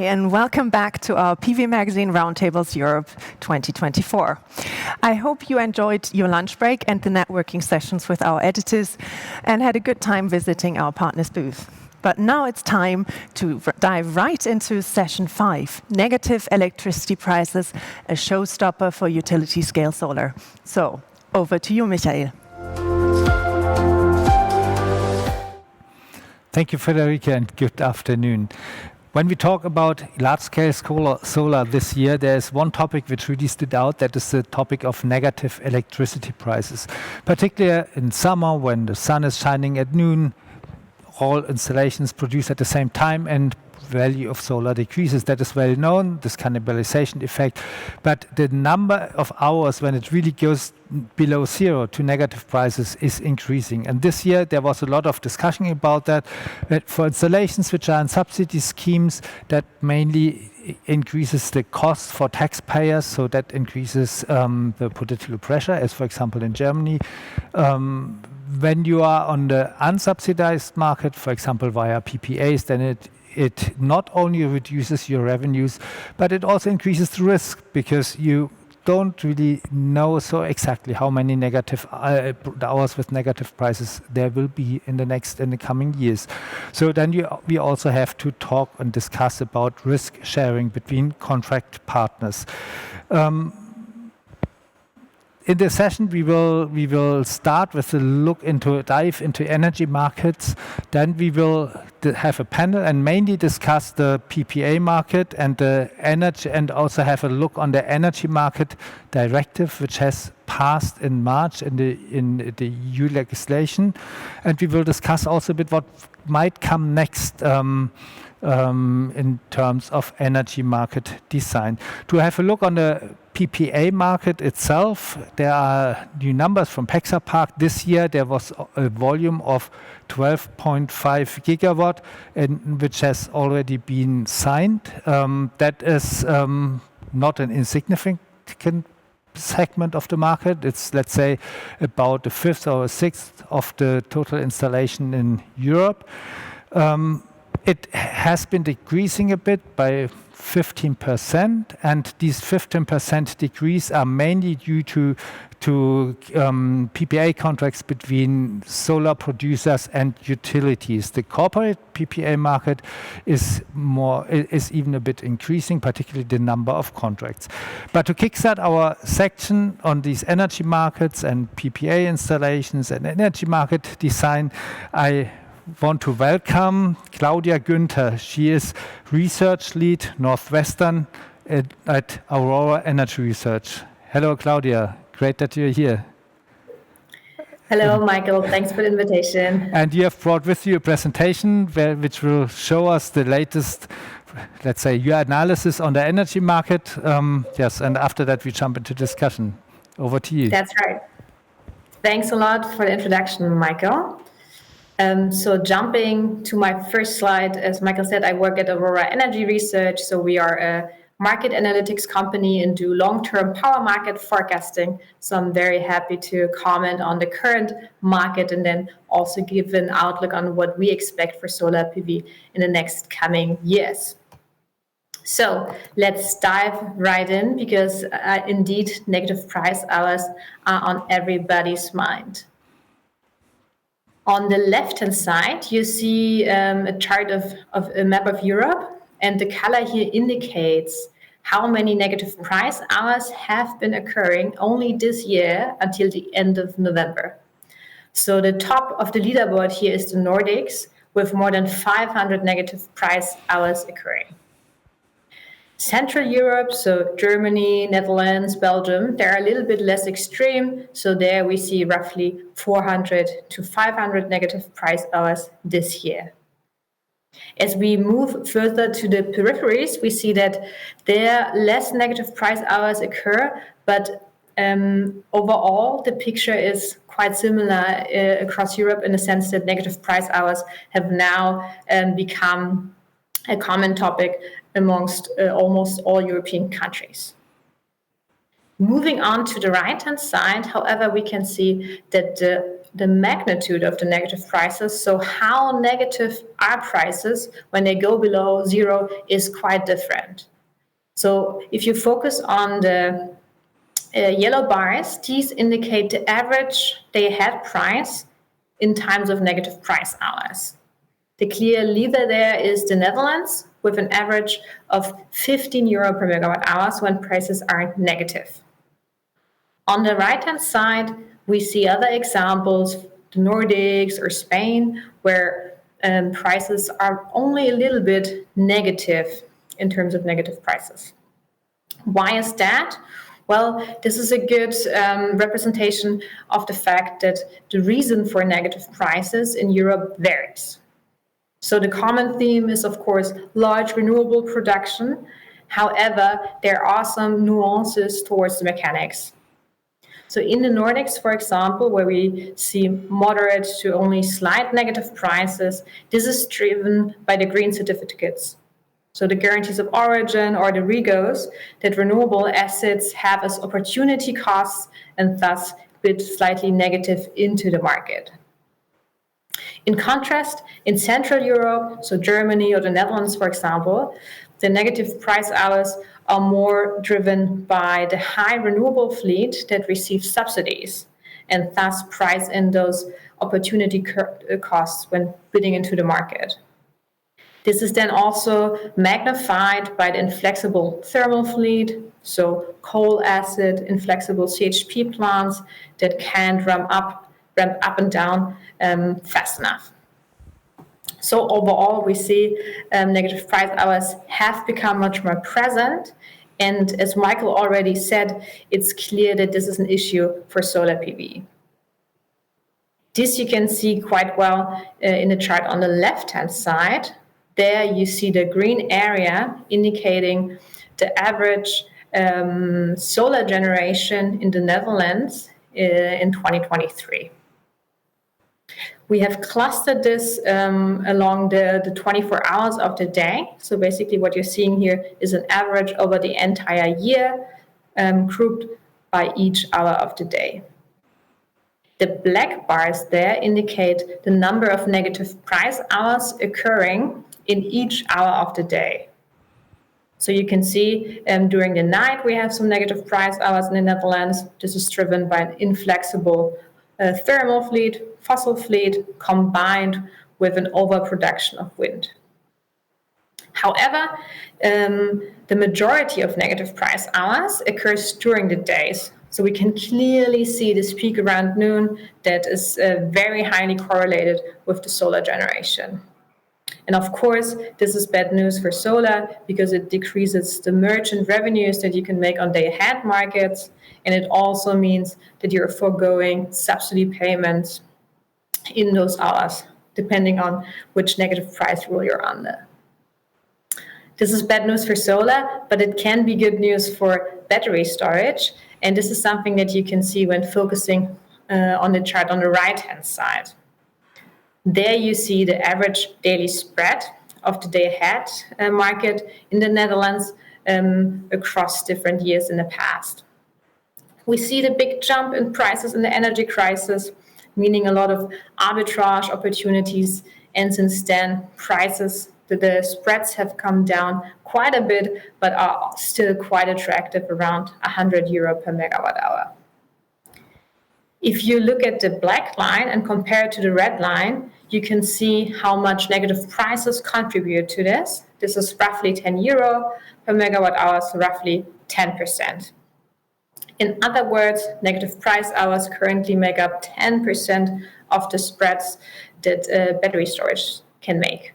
and welcome back to our PV Magazine Roundtables Europe 2024. I hope you enjoyed your lunch break and the networking sessions with our editors and had a good time visiting our partners' booth. But now it's time to dive right into session 5, Negative Electricity Prices, a Showstopper for utility-scale solar. So, over to you, Michael. Thank you, Federica, and good afternoon. When we talk about large-scale solar this year, there's one topic which really stood out, that is the topic of negative electricity prices. Particularly in summer, when the sun is shining at noon, all installations produce at the same time and value of solar decreases. That is well known, this cannibalization effect. But the number of hours when it really goes below zero to negative prices is increasing. And this year there was a lot of discussion about that. But for installations which are in subsidy schemes, that mainly increases the cost for taxpayers, so that increases the political pressure, as for example in Germany. When you are on the unsubsidized market, for example via PPAs, then it not only reduces your revenues, but it also increases the risk, because you don't really know so exactly how many negative hours with negative prices there will be in the coming years. So then we also have to talk and discuss about risk sharing between contract partners. In this session, we will start with a dive into energy markets. Then we will have a panel and mainly discuss the PPA market and the energy, and also have a look on the energy market directive, which has passed in March in the EU legislation. And we will discuss also a bit what might come next in terms of energy market design. To have a look on the PPA market itself, there are new numbers from Pexapark. This year there was a volume of 12.5 gigawatt, which has already been signed. That is not an insignificant segment of the market. It's, let's say, about a fifth or a sixth of the total installation in Europe. It has been decreasing a bit by 15%, and these 15% decrease are mainly due to PPA contracts between solar producers and utilities. The corporate PPA market is even a bit increasing, particularly the number of contracts. But to kickstart our section on these energy markets and PPA installations and energy market design, I want to welcome Claudia Günther. She is research lead Northwestern at Aurora Energy Research. Hello, Claudia. Great that you're here. Hello, Michael. Thanks for the invitation. And you have brought with you a presentation which will show us the latest, let's say, your analysis on the energy market. Yes, and after that we jump into discussion. Over to you. That's right. Thanks a lot for the introduction, Michael. So jumping to my first slide, as Michael said, I work at Aurora Energy Research. So we are a market analytics company and do long-term power market forecasting. So I'm very happy to comment on the current market and then also give an outlook on what we expect for solar PV in the next coming years. So let's dive right in, because indeed negative price hours are on everybody's mind. On the left-hand side, you see a chart of a map of Europe, and the color here indicates how many negative price hours have been occurring only this year until the end of November. So the top of the leaderboard here is the Nordics, with more than 500 negative price hours occurring. Central Europe, so Germany, Netherlands, Belgium, they're a little bit less extreme. So there we see roughly 400 to 500 negative price hours this year. As we move further to the peripheries, we see that there less negative price hours occur, but overall the picture is quite similar across Europe, in the sense that negative price hours have now become a common topic amongst almost all European countries. Moving on to the right-hand side, however, we can see that the magnitude of the negative prices, so how negative are prices when they go below zero, is quite different. So if you focus on the yellow bars, these indicate the average day-ahead price in times of negative price hours. The clear leader there is the Netherlands, with an average of 15 euro per megawatt hours when prices are negative. On the right-hand side, we see other examples, the Nordics or Spain, where prices are only a little bit negative in terms of negative prices. Why is that? Well, this is a good representation of the fact that the reason for negative prices in Europe varies. So the common theme is, of course, large renewable production. However, there are some nuances towards the mechanics. So in the Nordics, for example, where we see moderate to only slight negative prices, this is driven by the green certificates. So the guarantees of origin or the REGOs that renewable assets have as opportunity costs and thus bid slightly negative into the market. In contrast, in Central Europe, so Germany or the Netherlands, for example, the negative price hours are more driven by the high renewable fleet that receives subsidies and thus price in those opportunity costs when bidding into the market. This is then also magnified by the inflexible thermal fleet, so coal acid, inflexible CHP plants that can't ramp up and down fast enough. So overall, we see negative price hours have become much more present. And as Michael already said, it's clear that this is an issue for solar PV. This you can see quite well in the chart on the left-hand side. There you see the green area indicating the average solar generation in the Netherlands in 2023. We have clustered this along the 24 hours of the day. So basically what you're seeing here is an average over the entire year, grouped by each hour of the day. The black bars there indicate the number of negative price hours occurring in each hour of the day. So you can see during the night we have some negative price hours in the Netherlands. This is driven by an inflexible thermal fleet, fossil fleet, combined with an overproduction of wind. However, the majority of negative price hours occurs during the days. So we can clearly see this peak around noon that is very highly correlated with the solar generation. And of course, this is bad news for solar because it decreases the merchant revenues that you can make on day-ahead markets. And it also means that you're foregoing subsidy payments in those hours, depending on which negative price rule you're under. This is bad news for solar, but it can be good news for battery storage. And this is something that you can see when focusing on the chart on the right-hand side. There you see the average daily spread of the day-ahead market in the Netherlands across different years in the past. We see the big jump in prices in the energy crisis, meaning a lot of arbitrage opportunities. And since then, the spreads have come down quite a bit, but are still quite attractive, around 100 euro per megawatt hour. If you look at the black line and compare it to the red line, you can see how much negative prices contribute to this. This is roughly 10 euro per megawatt hour, so roughly 10%. In other words, negative price hours currently make up 10% of the spreads that battery storage can make.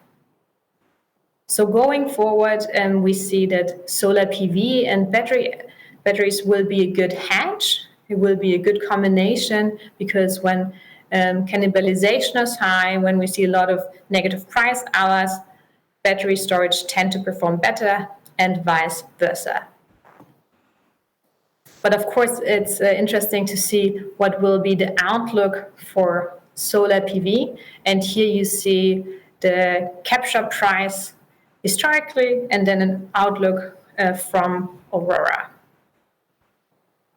So going forward, we see that solar PV and batteries will be a good hedge. It will be a good combination because when cannibalization is high, when we see a lot of negative price hours, battery storage tend to perform better and vice versa. But of course, it's interesting to see what will be the outlook for solar PV. And here you see the capture price historically and then an outlook from Aurora.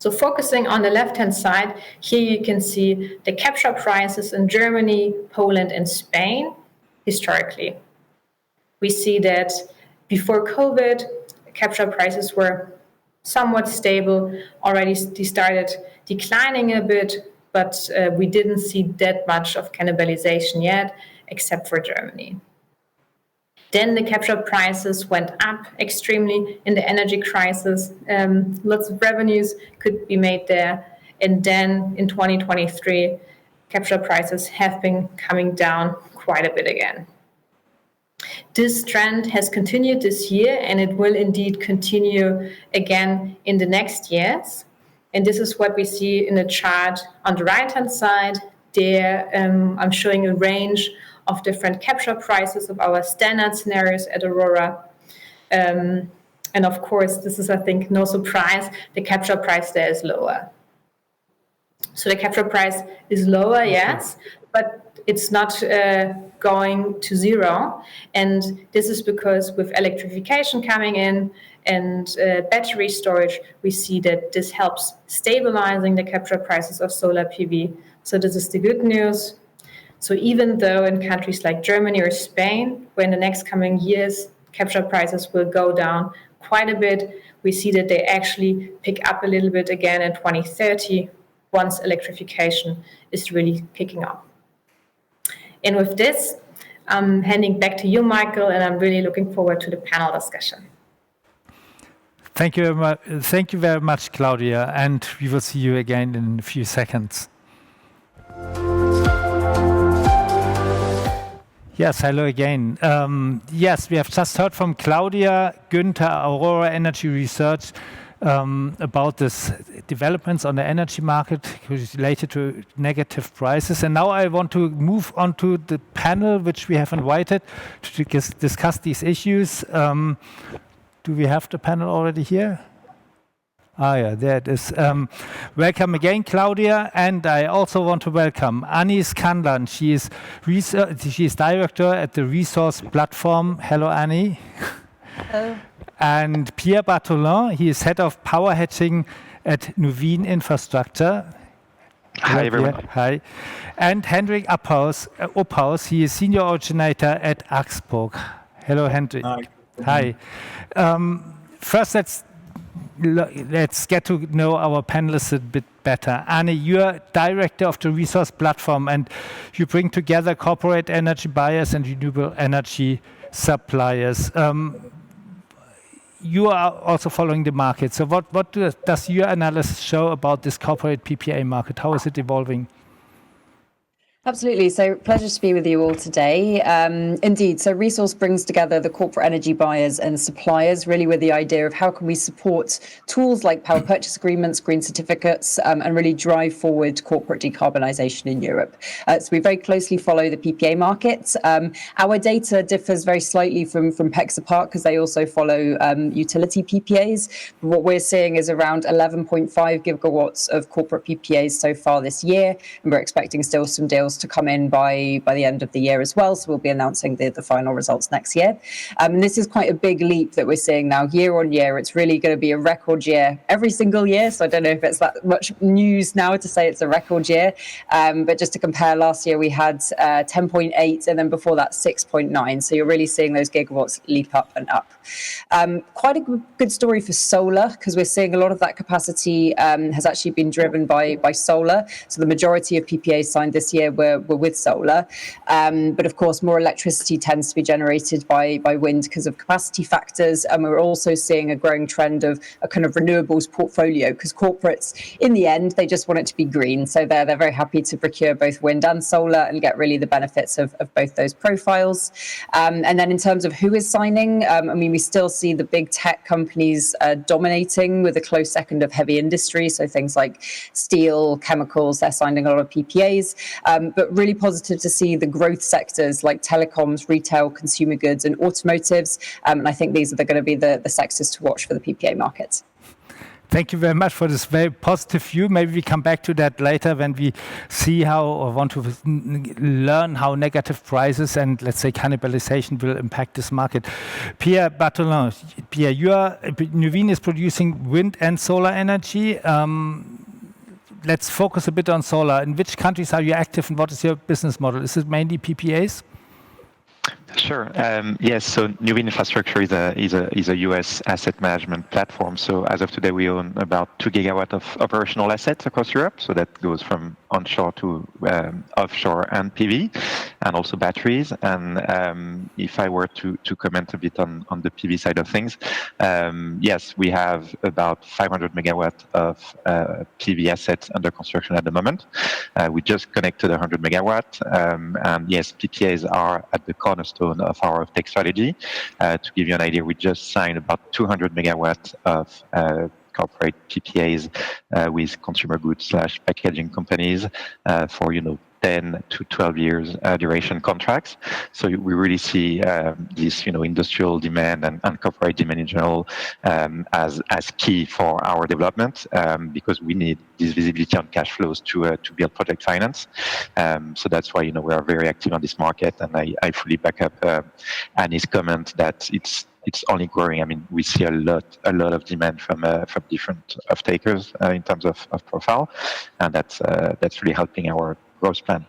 So focusing on the left-hand side, here you can see the capture prices in Germany, Poland, and Spain historically. We see that before COVID, capture prices were somewhat stable, already started declining a bit, but we didn't see that much of cannibalization yet, except for Germany. Then the capture prices went up extremely in the energy crisis. Lots of revenues could be made there. And then in 2023, capture prices have been coming down quite a bit again. This trend has continued this year, and it will indeed continue again in the next years. And this is what we see in the chart on the right-hand side. There, I'm showing a range of different capture prices of our standard scenarios at Aurora. And of course, this is, I think, no surprise, the capture price there is lower. So the capture price is lower, yes, but it's not going to zero. And this is because with electrification coming in and battery storage, we see that this helps stabilizing the capture prices of solar PV. So this is the good news. So even though in countries like Germany or Spain, where in the next coming years, capture prices will go down quite a bit, we see that they actually pick up a little bit again in 2030, once electrification is really picking up. And with this, I'm handing back to you, Michael, and I'm really looking forward to the panel discussion. Thank you very much, Claudia, and we will see you again in a few seconds. Yes, hello again. Yes, we have just heard from Claudia, Günther, Aurora Energy Research, about this developments on the energy market related to negative prices. And now I want to move on to the panel, which we have invited to discuss these issues. Do we have the panel already here? Ah, yeah, there it is. Welcome again, Claudia. And I also want to welcome Annie Scanlan. She is director at the Resource Platform. Hello, Annie. Hello. And Pierre Bartholin, he is head of power hedging at Nuveen Infrastructure. Hi, everyone. Hi. And Hendrik Ophaus, he is senior originator at Augsburg. Hello, Hendrik. Hi. Hi. First, let's get to know our panelists a bit better. Annie, you're director of the Resource Platform, and you bring together corporate energy buyers and renewable energy suppliers. You are also following the market. So what does your analysis show about this corporate PPA market? How is it evolving? Absolutely. So pleasure to be with you all today. Indeed, so Resource brings together the corporate energy buyers and suppliers, really with the idea of how can we support tools like power purchase agreements, green certificates, and really drive forward corporate decarbonisation in Europe. So we very closely follow the PPA market. Our data differs very slightly from Pexapart because they also follow utility PPAs. But what we're seeing is around 11.5 gigawatts of corporate PPAs so far this year, and we're expecting still some deals to come in by the end of the year as well. So we'll be announcing the final results next year. And this is quite a big leap that we're seeing now year on year. It's really going to be a record year every single year. So I don't know if it's that much news now to say it's a record year. But just to compare, last year we had 10.8 and then before that 6.9. So you're really seeing those gigawatts leap up and up. Quite a good story for solar because we're seeing a lot of that capacity has actually been driven by solar. So the majority of PPAs signed this year were with solar. But of course, more electricity tends to be generated by wind because of capacity factors. And we're also seeing a growing trend of a kind of renewables portfolio because corporates, in the end, they just want it to be green. So they're very happy to procure both wind and solar and get really the benefits of both those profiles. And then in terms of who is signing, I mean, we still see the big tech companies dominating with a close second of heavy industry. So things like steel, chemicals, they're signing a lot of PPAs. But really positive to see the growth sectors like telecoms, retail, consumer goods and automotives. And I think these are going to be the sectors to watch for the PPA markets. Thank you very much for this very positive view. Maybe we come back to that later when we see how or want to learn how negative prices and, let's say, cannibalization will impact this market. Pierre Bartholin, Pierre, Nuveen is producing wind and solar energy. Let's focus a bit on solar. In which countries are you active and what is your business model? Is it mainly PPAs? Sure. Yes. So Nuveen Infrastructure is a U.S. asset management platform. So as of today, we own about 2 gigawatts of operational assets across Europe. So that goes from onshore to offshore and PV, and also batteries. And if I were to comment a bit on the PV side of things, yes, we have about 500 megawatts of PV assets under construction at the moment. We just connected 100 megawatts, and yes, PPAs are at the cornerstone of our tech strategy. To give you an idea, we just signed about 200 megawatts of corporate PPAs with consumer goods / packaging companies for 10 to 12 years duration contracts. So we really see this industrial demand and corporate demand in general as key for our development, because we need this visibility on cash flows to build project finance. So that's why we are very active on this market, and I fully back up Annie's comment that it's only growing. I mean, we see a lot of demand from different off-takers in terms of profile, and that's really helping our growth plan.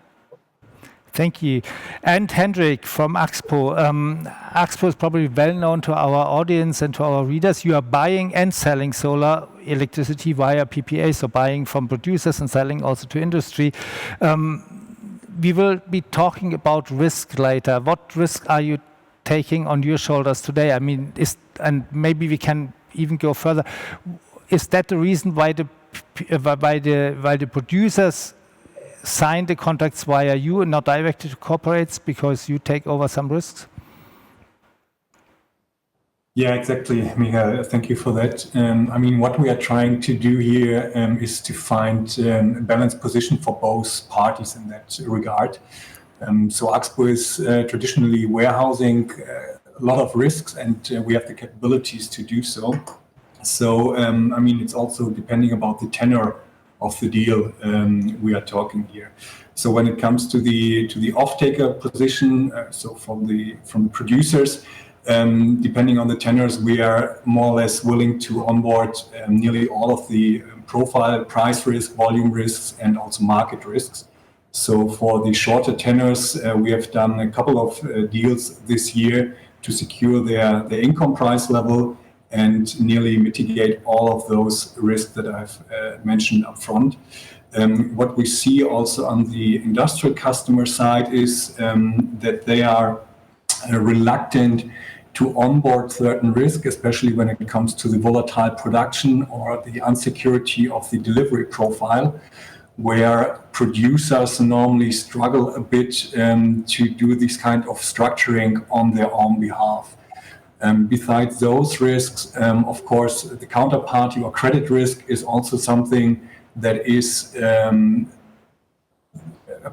Thank you. And Hendrik from Axpo. Axpo is probably well known to our audience and to our readers. You are buying and selling solar electricity via PPA, so buying from producers and selling also to industry. We will be talking about risk later. What risk are you taking on your shoulders today? I mean, and maybe we can even go further. Is that the reason why the producers sign the contracts via you and not directly to corporates, because you take over some risks? Yeah, exactly, Michael. Thank you for that. I mean, what we are trying to do here is to find a balanced position for both parties in that regard. So Axpo is traditionally warehousing a lot of risks, and we have the capabilities to do so. So, I mean, it's also depending about the tenor of the deal we are talking here. So when it comes to the off-taker position, so from the producers, depending on the tenors, we are more or less willing to onboard nearly all of the profile, price risk, volume risks, and also market risks. So for the shorter tenors, we have done a couple of deals this year to secure their income price level and nearly mitigate all of those risks that I've mentioned up front. What we see also on the industrial customer side is that they are reluctant to onboard certain risk, especially when it comes to the volatile production or the insecurity of the delivery profile, where producers normally struggle a bit to do this kind of structuring on their own behalf. Besides those risks, of course, the counterparty or credit risk is also something that is a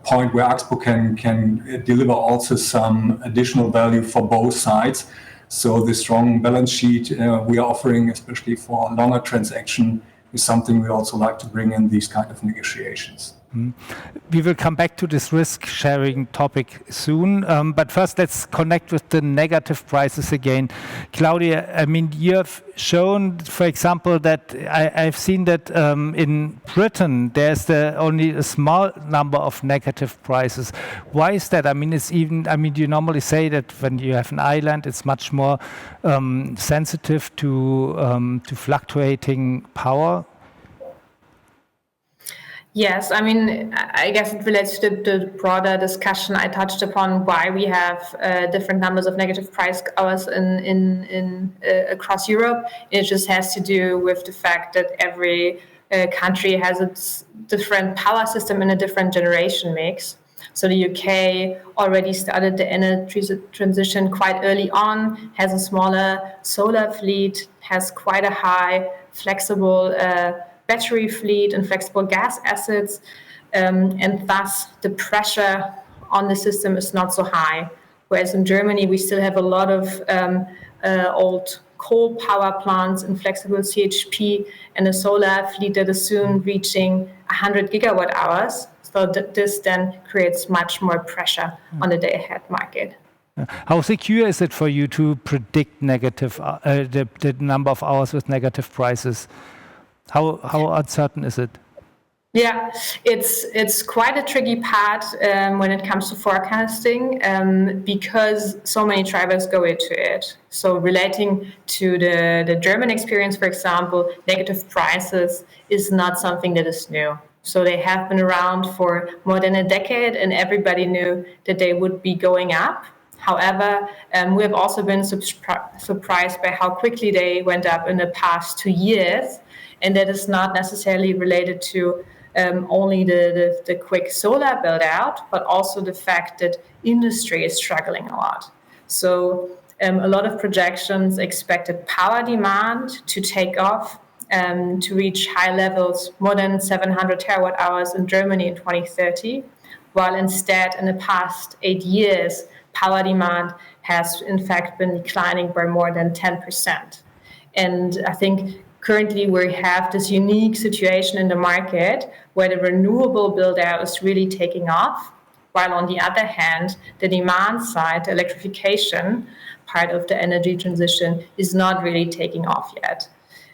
point where Axpo can deliver also some additional value for both sides. So the strong balance sheet we are offering, especially for a longer transaction, is something we also like to bring in these kind of negotiations. We will come back to this risk-sharing topic soon, but first let's connect with the negative prices again. Claudia, I mean, you have shown, for example, that I've seen that in Britain there's only a small number of negative prices. Why is that? I mean, you normally say that when you have an island, it's much more sensitive to fluctuating power. Yes, I mean, I guess it relates to the broader discussion I touched upon why we have different numbers of negative price hours in across Europe. It just has to do with the fact that every country has its different power system and a different generation mix. So the UK already started the energy transition quite early on, has a smaller solar fleet, has quite a high flexible battery fleet and flexible gas assets, and thus the pressure on the system is not so high. Whereas in Germany, we still have a lot of old coal power plants and flexible CHP, and a solar fleet that is soon reaching 100 gigawatt hours. So this then creates much more pressure on the day-ahead market. How secure is it for you to predict negative the number of hours with negative prices? How uncertain is it? Yeah, it's quite a tricky part when it comes to forecasting because so many drivers go into it. So relating to the German experience, for example, negative prices is not something that is new. So they have been around for more than a decade, and everybody knew that they would be going up. However, we have also been surprised by how quickly they went up in the past 2 years, and that is not necessarily related to only the quick solar build out, but also the fact that industry is struggling a lot. So a lot of projections expected power demand to take off to reach high levels, more than 700 terawatt hours in Germany in 2030, while instead in the past 8 years, power demand has in fact been declining by more than 10%. And I think currently we have this unique situation in the market where the renewable build-out is really taking off, while on the other hand, the demand side, the electrification part of the energy transition is not really taking off yet.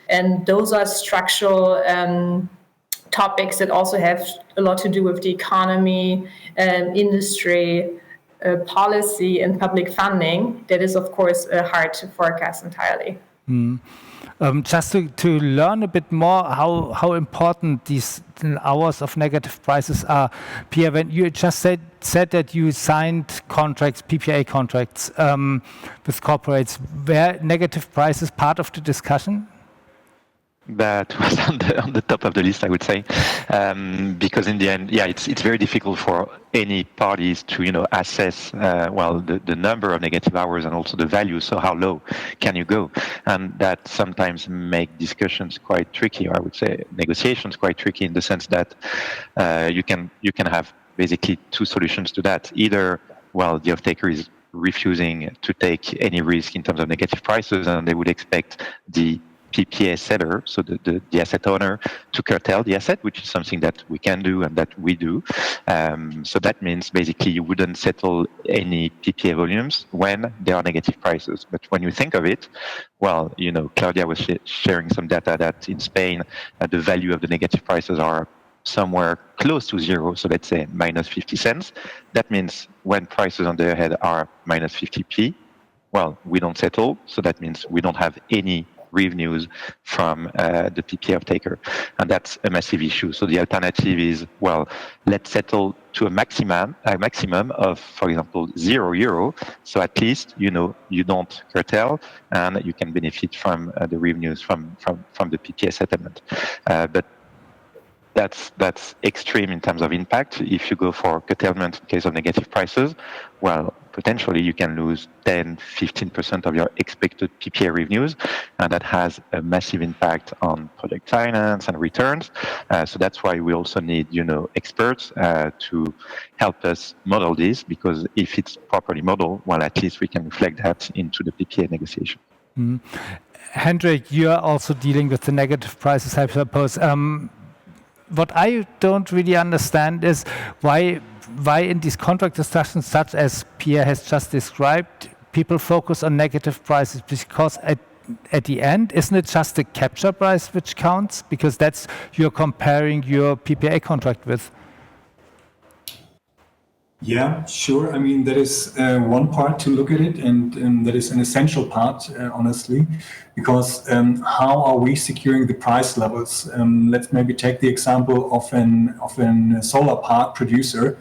And those are structural topics that also have a lot to do with the economy, industry, policy, and public funding. That is, of course, hard to forecast entirely. Just to learn a bit more how important these hours of negative prices are, Pierre, when you just said that you signed contracts, PPA contracts with corporates, were negative prices part of the discussion? That was on the top of the list, I would say, because in the end, yeah, it's very difficult for any parties to assess the number of negative hours and also the value. So how low can you go? And that sometimes make discussions quite tricky, or I would say negotiations quite tricky, in the sense that you can have basically two solutions to that. Either the off-taker is refusing to take any risk in terms of negative prices, and they would expect the PPA seller, so the asset owner, to curtail the asset, which is something that we can do and that we do. So that means basically you wouldn't settle any PPA volumes when there are negative prices. But when you think of it, Claudia was sharing some data that in Spain, the value of the negative prices are somewhere close to zero, so let's say minus 50 cents. That means when prices on the head are minus 50p, we don't settle, so that means we don't have any revenues from the PPA off-taker, and that's a massive issue. So the alternative is, let's settle to a maximum of, for example, €0. So at least you don't curtail, and you can benefit from the revenues from the PPA settlement. But that's extreme in terms of impact. If you go for curtailment in case of negative prices, potentially you can lose 10-15% of your expected PPA revenues, and that has a massive impact on project finance and returns. So that's why we also need experts to help us model this, because if it's properly modeled, at least we can reflect that into the PPA negotiation. Hendrik, you are also dealing with the negative prices, I suppose. What I don't really understand is why in these contract discussions, such as Pierre has just described, people focus on negative prices, because at the end, isn't it just the capture price which counts? Because that's you're comparing your PPA contract with. Yeah, sure. I mean, that is one part to look at it, and that is an essential part, honestly, because how are we securing the price levels? Let's maybe take the example of an solar park producer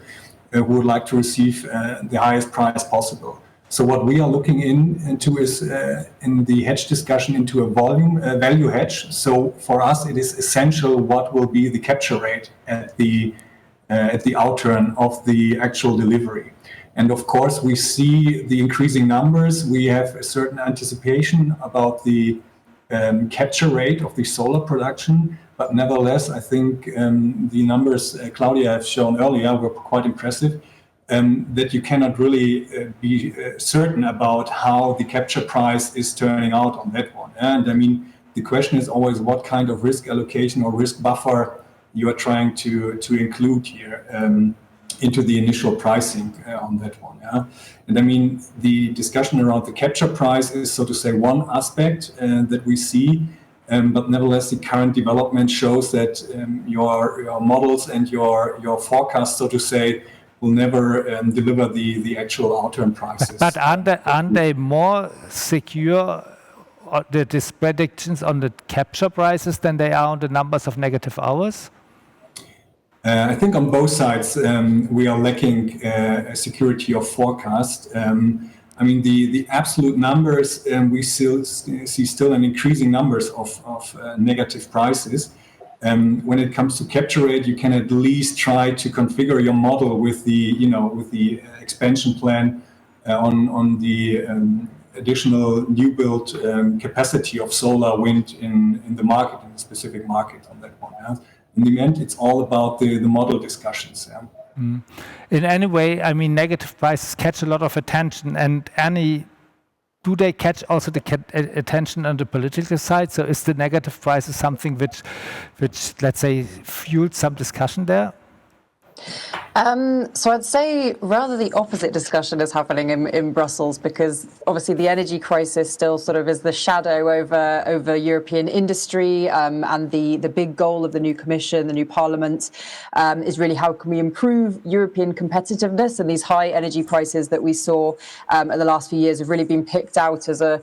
who would like to receive the highest price possible. So what we are looking into is in the hedge discussion into a value hedge. So for us, it is essential what will be the capture rate at the outturn of the actual delivery. And of course, we see the increasing numbers. We have a certain anticipation about the capture rate of the solar production. But nevertheless, I think the numbers Claudia has shown earlier were quite impressive. that you cannot really be certain about how the capture price is turning out on that one. And I mean, the question is always what kind of risk allocation or risk buffer you are trying to include here into the initial pricing on that one. Yeah? And I mean, the discussion around the capture price is, so to say, one aspect that we see. But nevertheless, the current development shows that your models and your forecasts, so to say, will never deliver the actual outturn prices. But aren't they more secure, these predictions on the capture prices than they are on the numbers of negative hours? I think on both sides we are lacking security of forecast. I mean, the absolute numbers, we still see an increasing numbers of negative prices. When it comes to capture rate, you can at least try to configure your model with the expansion plan on the additional new build capacity of solar wind in the market, in the specific market on that one. Yeah? In the end, it's all about the model discussions. Yeah? Mm. In any way, I mean, negative prices catch a lot of attention, and do they catch also the attention on the political side? So is the negative prices something which let's say, fueled some discussion there? So I'd say rather the opposite discussion is happening in Brussels, because obviously the energy crisis still sort of is the shadow over European industry, and the big goal of the new Commission, the new Parliament, is really how can we improve European competitiveness, and these high energy prices that we saw in the last few years have really been picked out as a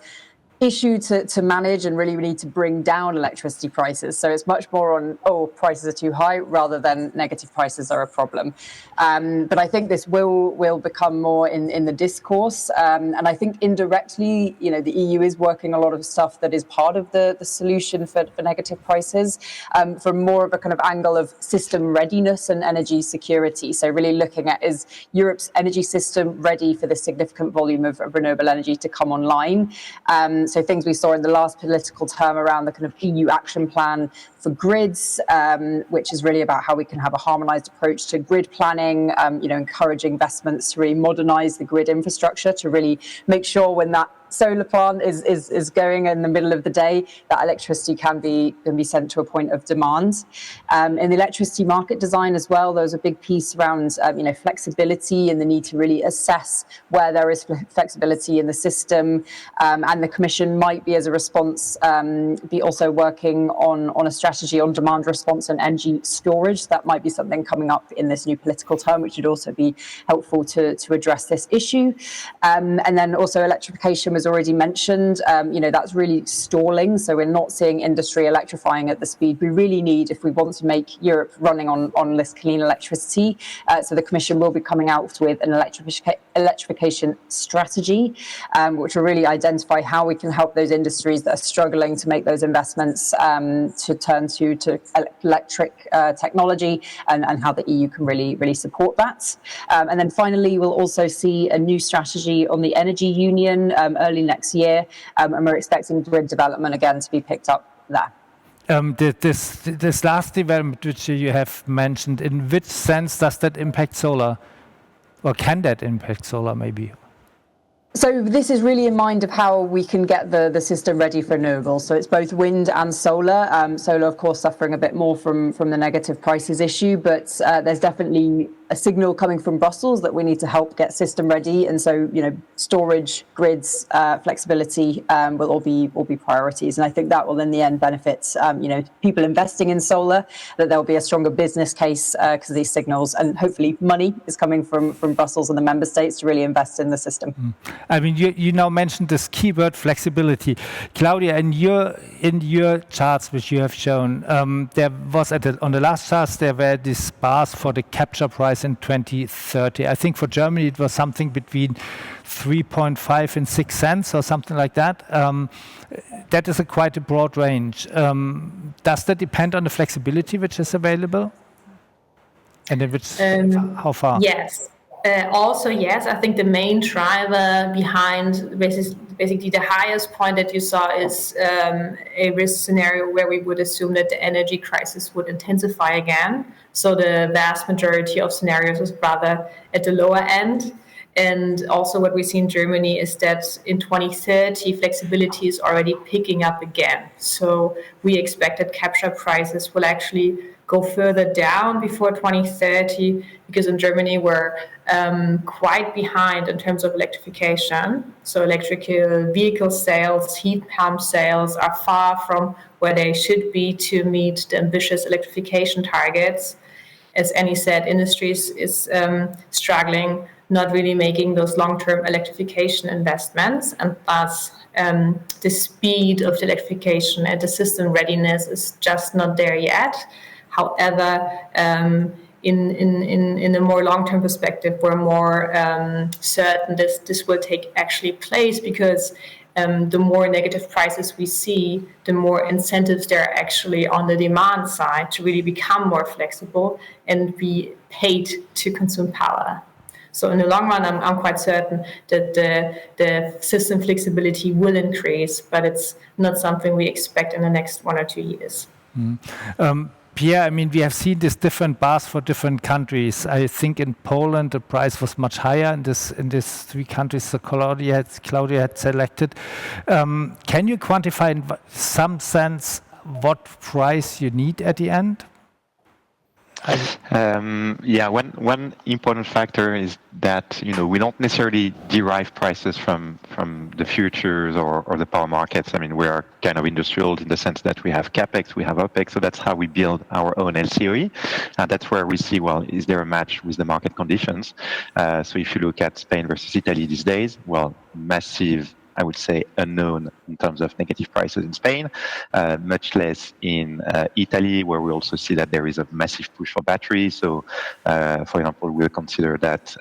issue to manage, and really we need to bring down electricity prices. So it's much more on, prices are too high, rather than negative prices are a problem. But I think this will become more in the discourse. And I think indirectly, the EU is working a lot of stuff that is part of the solution for negative prices, from more of a kind of angle of system readiness and energy security. So really looking at, is Europe's energy system ready for the significant volume of renewable energy to come online? So things we saw in the last political term around the kind of EU action plan for grids, which is really about how we can have a harmonised approach to grid planning, encourage investments to really modernise the grid infrastructure, to really make sure when that solar plant is going in the middle of the day, that electricity can be sent to a point of demand. In the electricity market design as well, there's a big piece around flexibility and the need to really assess where there is flexibility in the system, and the Commission might be, as a response, be also working on a strategy on demand response and energy storage. That might be something coming up in this new political term, which would also be helpful to address this issue. And then also electrification was already mentioned. That's really stalling, so we're not seeing industry electrifying at the speed we really need if we want to make Europe running on this clean electricity. So the Commission will be coming out with an electrification strategy, which will really identify how we can help those industries that are struggling to make those investments to turn to electric technology, and how the EU can really support that. And then finally, we'll also see a new strategy on the energy union early next year, and we're expecting grid development again to be picked up there. This last development which you have mentioned, in which sense does that impact solar? Or can that impact solar maybe? So this is really in mind of how we can get the system ready for renewables. So it's both wind and solar. Solar, of course, suffering a bit more from the negative prices issue, but there's definitely a signal coming from Brussels that we need to help get system ready. And so, storage, grids, flexibility will all be priorities. And I think that will in the end benefit, people investing in solar, that there will be a stronger business case because of these signals. And hopefully money is coming from Brussels and the member states to really invest in the system. I mean, you now mentioned this keyword flexibility. Claudia, in your charts which you have shown, there was on the last charts there were these bars for the capture price in 2030. I think for Germany it was something between 3.5 and 6 cents or something like that. That is quite a broad range. Does that depend on the flexibility which is available? And in which, how far? Yes. Also, yes, I think the main driver behind basically the highest point that you saw is a risk scenario where we would assume that the energy crisis would intensify again. So the vast majority of scenarios is rather at the lower end. And also what we see in Germany is that in 2030, flexibility is already picking up again. So we expect that capture prices will actually go further down before 2030, because in Germany we're quite behind in terms of electrification. So electrical vehicle sales, heat pump sales are far from where they should be to meet the ambitious electrification targets. As Annie said, industries is struggling, not really making those long-term electrification investments, and thus the speed of the electrification and the system readiness is just not there yet. However, in a more long-term perspective, we're more certain this will take actually place, because the more negative prices we see, the more incentives there are actually on the demand side to really become more flexible and be paid to consume power. So in the long run, I'm quite certain that the system flexibility will increase, but it's not something we expect in the next 1 or 2 years. Pierre, I mean, we have seen these different bars for different countries. I think in Poland the price was much higher in these 3 countries. So Claudia had selected. Can you quantify in some sense what price you need at the end? One important factor is that we don't necessarily derive prices from the futures or the power markets. I mean, we are kind of industrial in the sense that we have capex, we have opex, so that's how we build our own LCOE, and that's where we see, well, is there a match with the market conditions? So if you look at Spain versus Italy these days, well, massive, I would say, unknown in terms of negative prices in Spain, much less in Italy, where we also see that there is a massive push for batteries. So, for example, we'll consider that,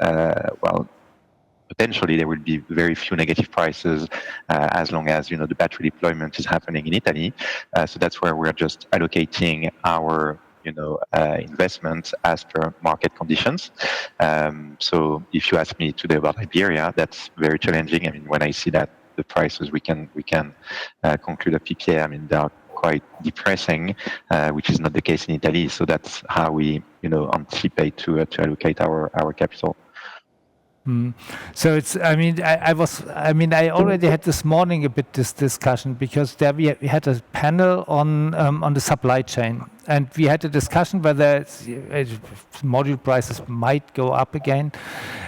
potentially there will be very few negative prices as long as the battery deployment is happening in Italy. So that's where we're just allocating our investments as per market conditions. So if you ask me today about Iberia, that's very challenging. I mean, when I see that the prices we can conclude a PPA, I mean, they are quite depressing, which is not the case in Italy. So that's how we anticipate to allocate our capital. So it's, I mean, I already had this morning a bit this discussion, because there we had a panel on the supply chain, and we had a discussion whether module prices might go up again,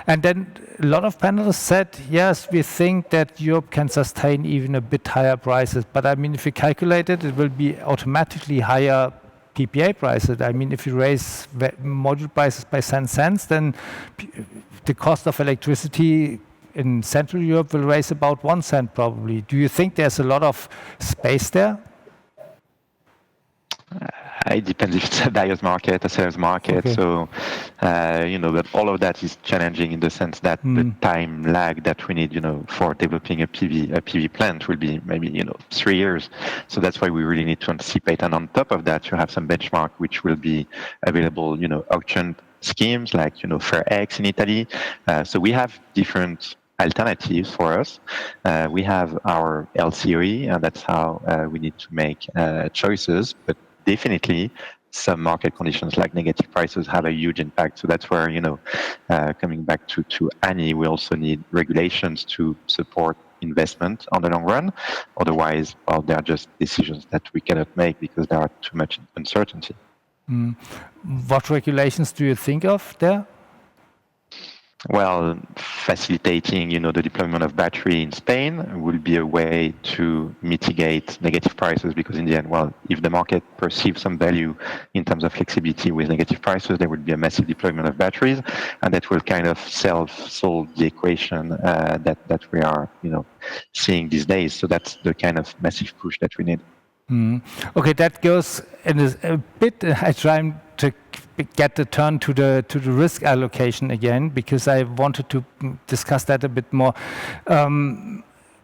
and then a lot of panelists said, yes, we think that Europe can sustain even a bit higher prices, but I mean, if you calculate it, it will be automatically higher PPA prices. I mean, if you raise module prices by 10 cents, then the cost of electricity in Central Europe will raise about 1 cent probably. Do you think there's a lot of space there? It depends if it's a buyer's market, a seller's market. Okay. So, but all of that is challenging in the sense that the time lag that we need, for developing a PV plant will be maybe, 3 years. So that's why we really need to anticipate. And on top of that, you have some benchmark which will be available, auction schemes like, FairX in Italy. So we have different alternatives for us. We have our LCOE, and that's how we need to make choices. But definitely, some market conditions like negative prices have a huge impact. So that's where, coming back to Annie, we also need regulations to support investment on the long run. Otherwise, well, they are just decisions that we cannot make because there are too much uncertainty. What regulations do you think of there? Well, facilitating, the deployment of battery in Spain will be a way to mitigate negative prices, because in the end, well, if the market perceives some value in terms of flexibility with negative prices, there would be a massive deployment of batteries, and that will kind of self-solve the equation that we are, seeing these days. So that's the kind of massive push that we need. Okay, that goes in a bit. I try to get the turn to the risk allocation again, because I wanted to discuss that a bit more.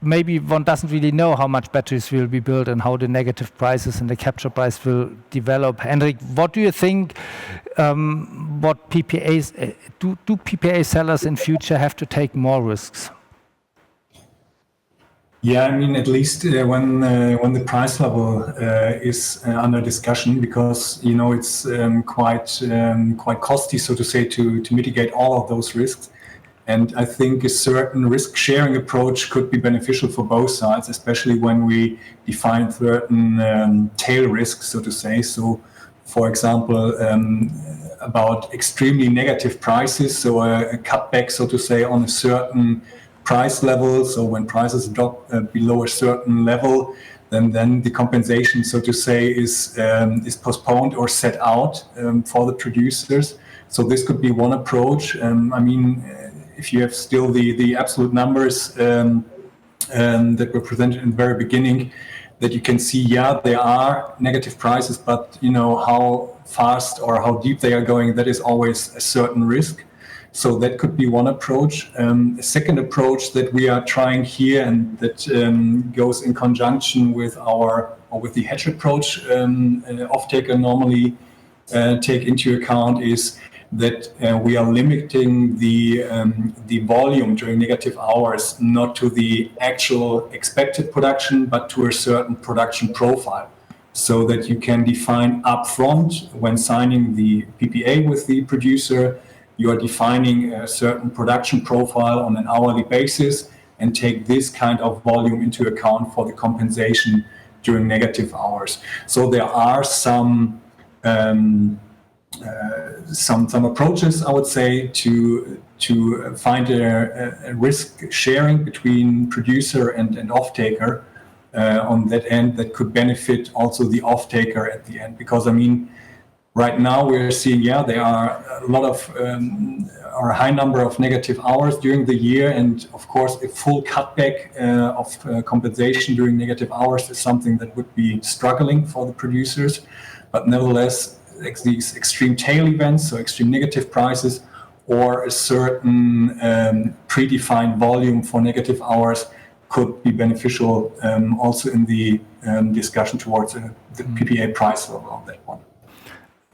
Maybe one doesn't really know how much batteries will be built and how the negative prices and the capture price will develop. Hendrik, what do you think? What PPAs do PPA sellers in future have to take more risks? Yeah, I mean, at least when the price level is under discussion, because it's quite costly, so to say, to mitigate all of those risks. And I think a certain risk-sharing approach could be beneficial for both sides, especially when we define certain tail risks, so to say. So, for example, about extremely negative prices, so a cutback, so to say, on a certain price level. So when prices drop below a certain level, then the compensation, so to say, is postponed or set out for the producers. So this could be one approach. I mean, if you have still the absolute numbers that were presented in the very beginning, that you can see, yeah, there are negative prices, but how fast or how deep they are going, that is always a certain risk. So that could be one approach. A second approach that we are trying here, and that goes in conjunction with the hedge approach off-taker normally take into account, is that we are limiting the volume during negative hours not to the actual expected production, but to a certain production profile, so that you can define upfront when signing the PPA with the producer, you are defining a certain production profile on an hourly basis and take this kind of volume into account for the compensation during negative hours. So there are some approaches, I would say, to find a risk sharing between producer and off-taker on that end that could benefit also the off-taker at the end. Because, I mean, right now we're seeing, there are a lot of, or a high number of negative hours during the year. And of course, a full cutback of compensation during negative hours is something that would be struggling for the producers. But nevertheless, these extreme tail events, so extreme negative prices, or a certain predefined volume for negative hours could be beneficial also in the discussion towards the PPA price level on that one.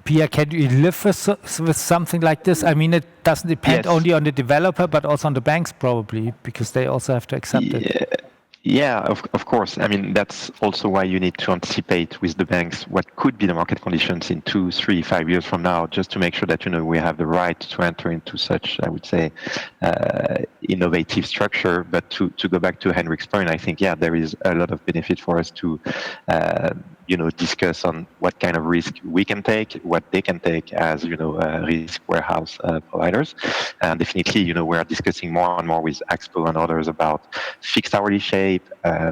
Pierre, can you live with something like this? I mean, it doesn't depend only on the developer, but also on the banks probably, because they also have to accept it. Yeah, of course. I mean, that's also why you need to anticipate with the banks what could be the market conditions in 2, 3, 5 years from now, just to make sure that we have the right to enter into such, I would say, innovative structure. But to go back to Henrik's point, I think there is a lot of benefit for us to discuss on what kind of risk we can take, what they can take as risk warehouse providers. And definitely, we are discussing more and more with Expo and others about fixed hourly shape,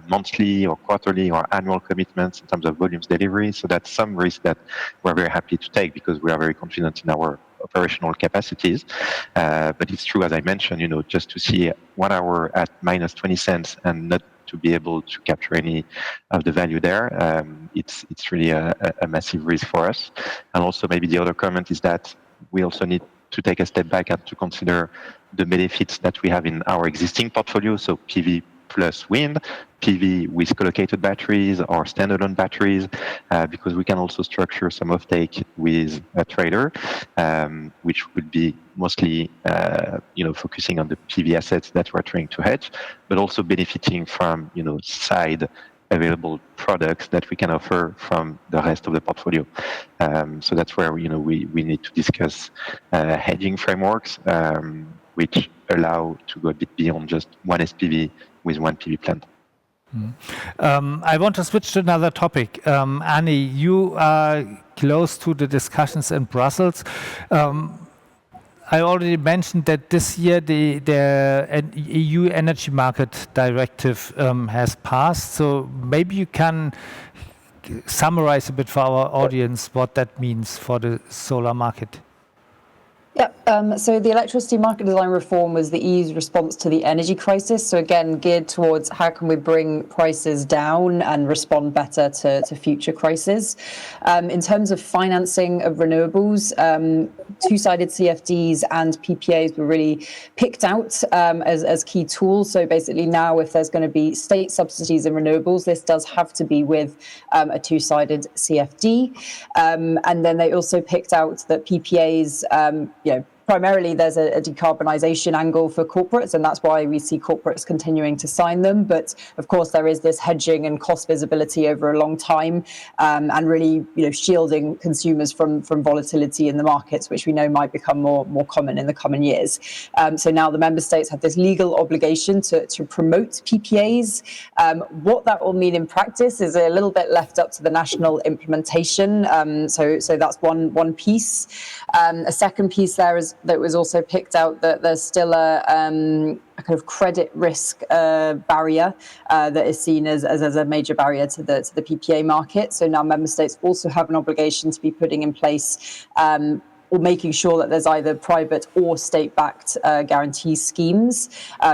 monthly or quarterly or annual commitments in terms of volumes delivery. So that's some risk that we're very happy to take because we are very confident in our operational capacities. But it's true, as I mentioned, just to see 1 hour at minus 20 cents and not to be able to capture any of the value there, it's really a massive risk for us. And also maybe the other comment is that we also need to take a step back and to consider the benefits that we have in our existing portfolio. So PV plus wind, PV with collocated batteries or standalone batteries, because we can also structure some offtake with a trader, which would be mostly focusing on the PV assets that we're trying to hedge, but also benefiting from side available products that we can offer from the rest of the portfolio. So that's where we need to discuss hedging frameworks, which allow to go a bit beyond just one SPV with one PV plant. I want to switch to another topic. Annie, you are close to the discussions in Brussels. I already mentioned that this year the EU Energy Market Directive has passed. So maybe you can summarize a bit for our audience what that means for the solar market. Yeah, so the electricity market design reform was the EU's response to the energy crisis. So again, geared towards how can we bring prices down and respond better to future crises. In terms of financing of renewables, two-sided CFDs and PPAs were really picked out as key tools. So basically now if there's going to be state subsidies in renewables, this does have to be with a two-sided CFD. And then they also picked out that PPAs, primarily there's a decarbonisation angle for corporates, and that's why we see corporates continuing to sign them. But of course, there is this hedging and cost visibility over a long time, and really, shielding consumers from volatility in the markets, which we know might become more common in the coming years. So now the member states have this legal obligation to promote PPAs. What that will mean in practice is a little bit left up to the national implementation. So that's one piece. A second piece there is that was also picked out that there's still a kind of credit risk barrier that is seen as a major barrier to the PPA market. So now member states also have an obligation to be putting in place or making sure that there's either private or state-backed guarantee schemes.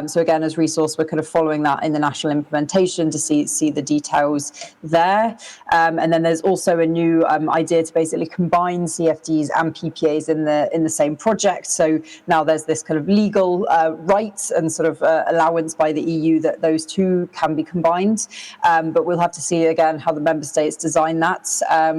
So again, as Resource, we're kind of following that in the national implementation to see the details there. And then there's also a new idea to basically combine CFDs and PPAs in the same project. So now there's this kind of legal right and sort of allowance by the EU that those two can be combined. But we'll have to see again how the member states design that.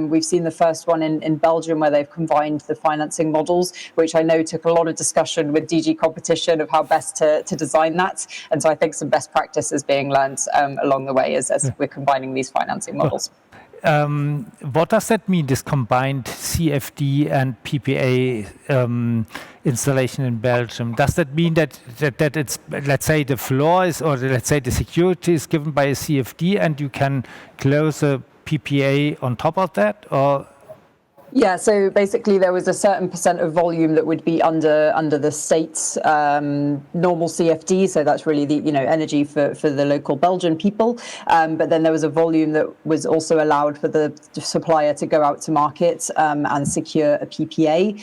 We've seen the first one in Belgium where they've combined the financing models, which I know took a lot of discussion with DG Competition of how best to design that. And so I think some best practice is being learned along the way as we're combining these financing models. What does that mean, this combined CFD and PPA installation in Belgium? Does that mean that it's, let's say, the floor is, or let's say the security is given by a CFD and you can close a PPA on top of that? Or yeah, so basically there was a certain percent of volume that would be under the state's normal CFD, so that's really the energy for the local Belgian people. But then there was a volume that was also allowed for the supplier to go out to market and secure a PPA.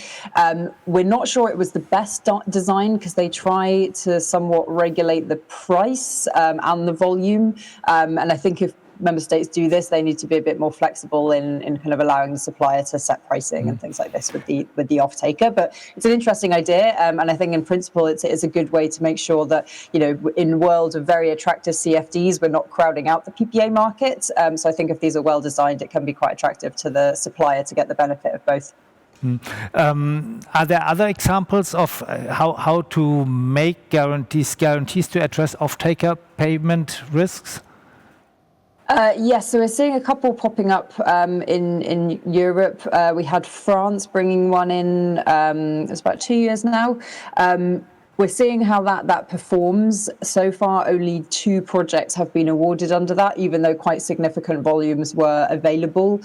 We're not sure it was the best design because they try to somewhat regulate the price and the volume. And I think if member states do this, they need to be a bit more flexible in kind of allowing the supplier to set pricing and things like this with the off-taker. But it's an interesting idea, and I think in principle it's a good way to make sure that in a world of very attractive CFDs, we're not crowding out the PPA market. So I think if these are well designed, it can be quite attractive to the supplier to get the benefit of both. Are there other examples of how to make guarantees to address off-taker payment risks? Yes, so we're seeing a couple popping up in Europe. We had France bringing one in, it's about 2 years now. We're seeing how that performs. So far, only 2 projects have been awarded under that, even though quite significant volumes were available.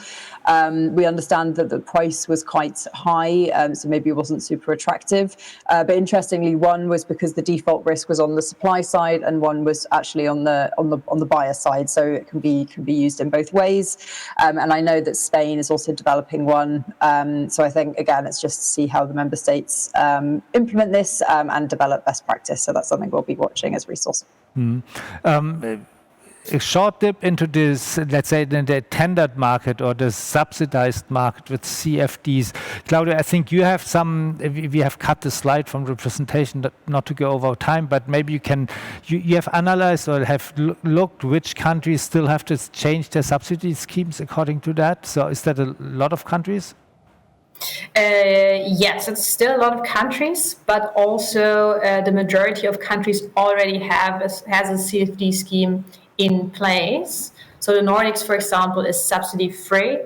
We understand that the price was quite high, so maybe it wasn't super attractive. But interestingly, one was because the default risk was on the supply side, and one was actually on the buyer side. So it can be used in both ways. And I know that Spain is also developing one. So I think again, it's just to see how the member states implement this and develop best practice. So that's something we'll be watching as Resource. A short dip into this, let's say, the tendered market or the subsidized market with CFDs. Claudia, I think you have we have cut the slide from the presentation not to go over time, but maybe you have analyzed or have looked which countries still have to change their subsidy schemes according to that. So is that a lot of countries? Yes, it's still a lot of countries, but also the majority of countries already has a CFD scheme in place. So the Nordics, for example, is subsidy free,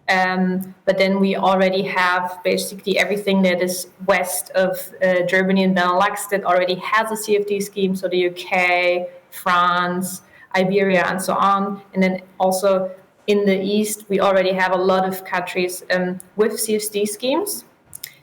but then we already have basically everything that is west of Germany and Benelux that already has a CFD scheme. So the UK, France, Iberia, and so on, and then also in the East, we already have a lot of countries with CFD schemes.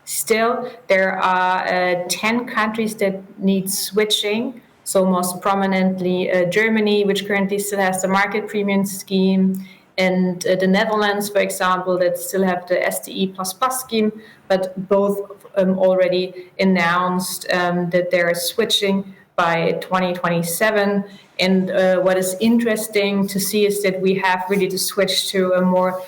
Still, there are 10 countries that need switching. So most prominently Germany, which currently still has the market premium scheme, and the Netherlands, for example, that still have the STE++ scheme, but both already announced that they're switching by 2027. And what is interesting to see is that we have really to switch to a more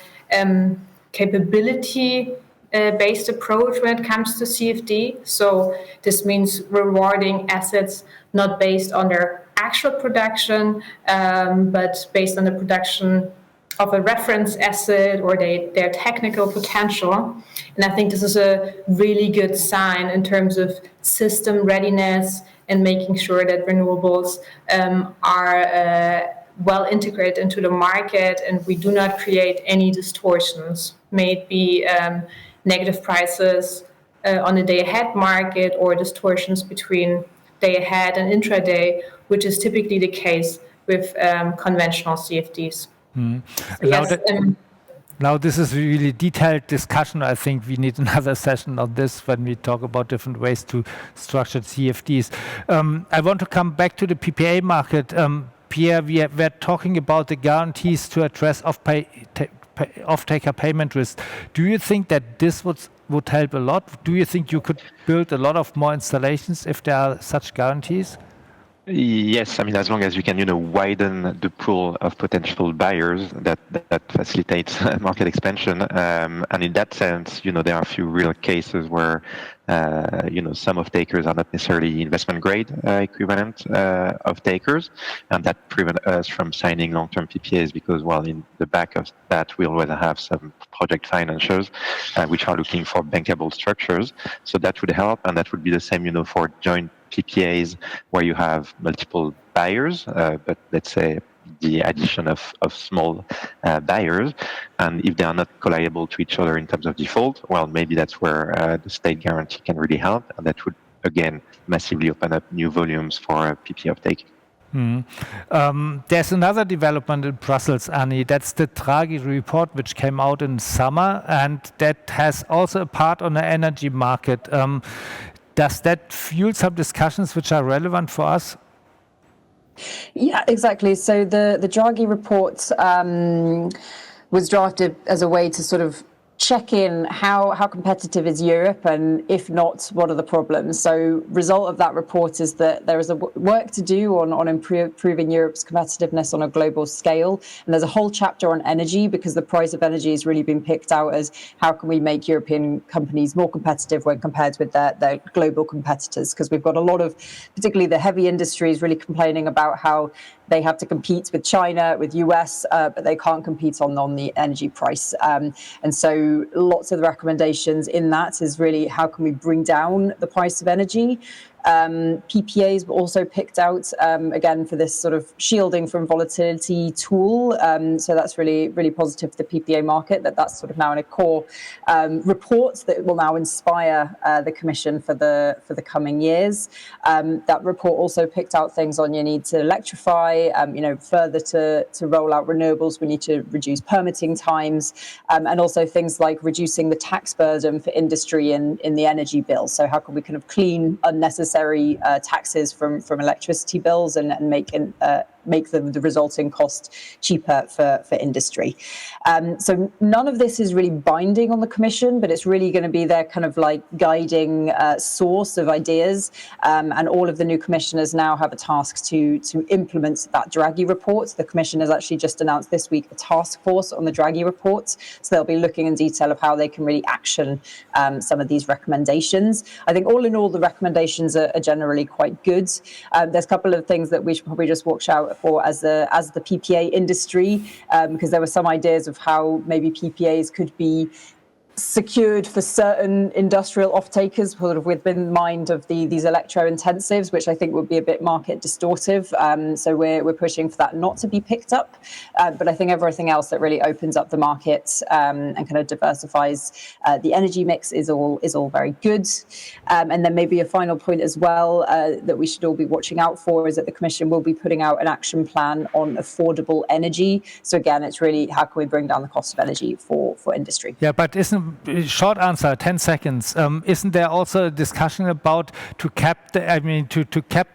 capability-based approach when it comes to CFD. So this means rewarding assets not based on their actual production, but based on the production of a reference asset or their technical potential. And I think this is a really good sign in terms of system readiness and making sure that renewables are well integrated into the market and we do not create any distortions, may it be negative prices on the day-ahead market or distortions between day-ahead and intraday, which is typically the case with conventional CFDs. Now, this is a really detailed discussion. I think we need another session on this when we talk about different ways to structure CFDs. I want to come back to the PPA market. Pierre, we're talking about the guarantees to address off-taker payment risk. Do you think that this would help a lot? Do you think you could build a lot of more installations if there are such guarantees? Yes, I mean, as long as you can, widen the pool of potential buyers, that facilitates market expansion. And in that sense, there are a few real cases where, some off-takers are not necessarily investment-grade equivalent off-takers, and that prevent us from signing long-term PPAs because, well, in the back of that, we always have some project financiers which are looking for bankable structures. So that would help, and that would be the same, for joint PPAs where you have multiple buyers, but let's say the addition of small buyers, and if they are not colliable to each other in terms of default, well, maybe that's where the state guarantee can really help, and that would, again, massively open up new volumes for PPA uptake. There's another development in Brussels, Annie. That's the Draghi report, which came out in summer, and that has also a part on the energy market. Does that fuel some discussions which are relevant for us? Yeah, exactly. So the Draghi report was drafted as a way to sort of check in how competitive is Europe, and if not, what are the problems? So result of that report is that there is a work to do on improving Europe's competitiveness on a global scale. And there's a whole chapter on energy because the price of energy has really been picked out as how can we make European companies more competitive when compared with their global competitors? Because we've got a lot of, particularly the heavy industries, really complaining about how they have to compete with China, with US, but they can't compete on the energy price. And so lots of the recommendations in that is really how can we bring down the price of energy? PPAs were also picked out, again, for this sort of shielding from volatility tool. So that's really, really positive for the PPA market, that's sort of now in a core report that will now inspire the Commission for the coming years. That report also picked out things on you need to electrify, further to roll out renewables, we need to reduce permitting times, and also things like reducing the tax burden for industry in the energy bill. So how can we kind of clean unnecessary taxes from electricity bills and make the resulting cost cheaper for industry. So none of this is really binding on the Commission, but it's really going to be their kind of like guiding source of ideas. And all of the new commissioners now have a task to implement that Draghi report. The Commission has actually just announced this week a task force on the Draghi report. So they'll be looking in detail of how they can really action some of these recommendations. I think all in all, the recommendations are generally quite good. There's a couple of things that we should probably just watch out for as the PPA industry, because there were some ideas of how maybe PPAs could be secured for certain industrial off-takers, sort of within mind of these electro-intensives, which I think would be a bit market distortive. So we're pushing for that not to be picked up. But I think everything else that really opens up the market and kind of diversifies the energy mix is all very good. And then maybe a final point as well that we should all be watching out for is that the Commission will be putting out an action plan on affordable energy. So again, it's really how can we bring down the cost of energy for industry? Yeah, but short answer, 10 seconds. Isn't there also a discussion about to cap the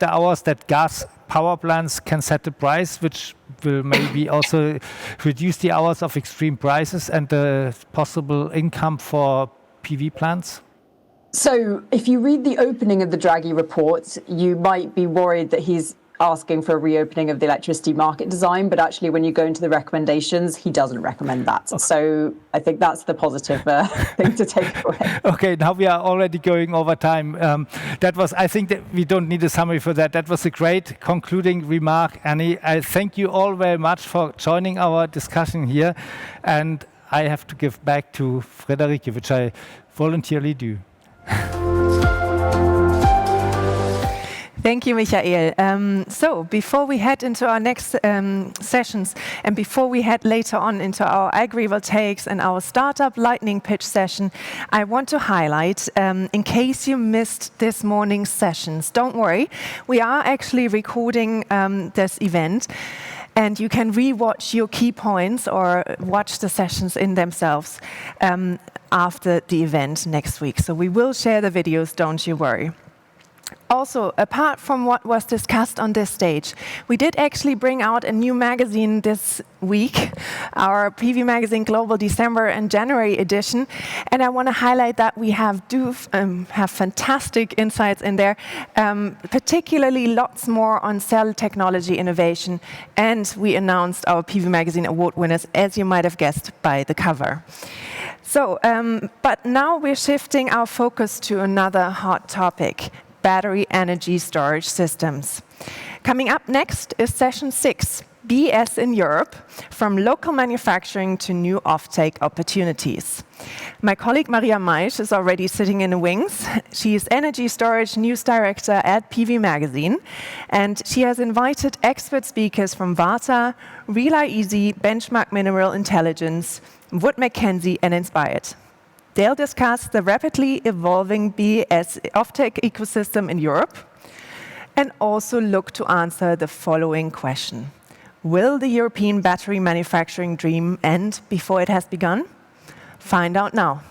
hours that gas power plants can set the price, which will maybe also reduce the hours of extreme prices and the possible income for PV plants? So if you read the opening of the Draghi report, you might be worried that he's asking for a reopening of the electricity market design, but actually when you go into the recommendations, he doesn't recommend that. So I think that's the positive thing to take away. Okay, now we are already going over time. I think that we don't need a summary for that. That was a great concluding remark, Annie. I thank you all very much for joining our discussion here. And I have to give back to Friederike, which I voluntarily do. Thank you, Michael. So before we head into our next sessions and before we head later on into our agrivoltaics and our startup lightning pitch session, I want to highlight, in case you missed this morning's sessions, don't worry, we are actually recording this event. And you can re-watch your key points or watch the sessions in themselves after the event next week. So we will share the videos, don't you worry. Also, apart from what was discussed on this stage, we did actually bring out a new magazine this week, our PV Magazine Global December and January edition. And I want to highlight that we have fantastic insights in there, particularly lots more on cell technology innovation. And we announced our PV Magazine award winners, as you might have guessed by the cover. So, but now we're shifting our focus to another hot topic: battery energy storage systems. Coming up next is session 6, BS in Europe, from local manufacturing to new offtake opportunities. My colleague Maria Maisch is already sitting in the wings. She is Energy Storage News Director at PV Magazine, and she has invited expert speakers from Varta, Rely Easy, Benchmark Mineral Intelligence, Wood Mackenzie, and Inspired. They'll discuss the rapidly evolving BES offtake ecosystem in Europe and also look to answer the following question: will the European battery manufacturing dream end before it has begun? Find out now.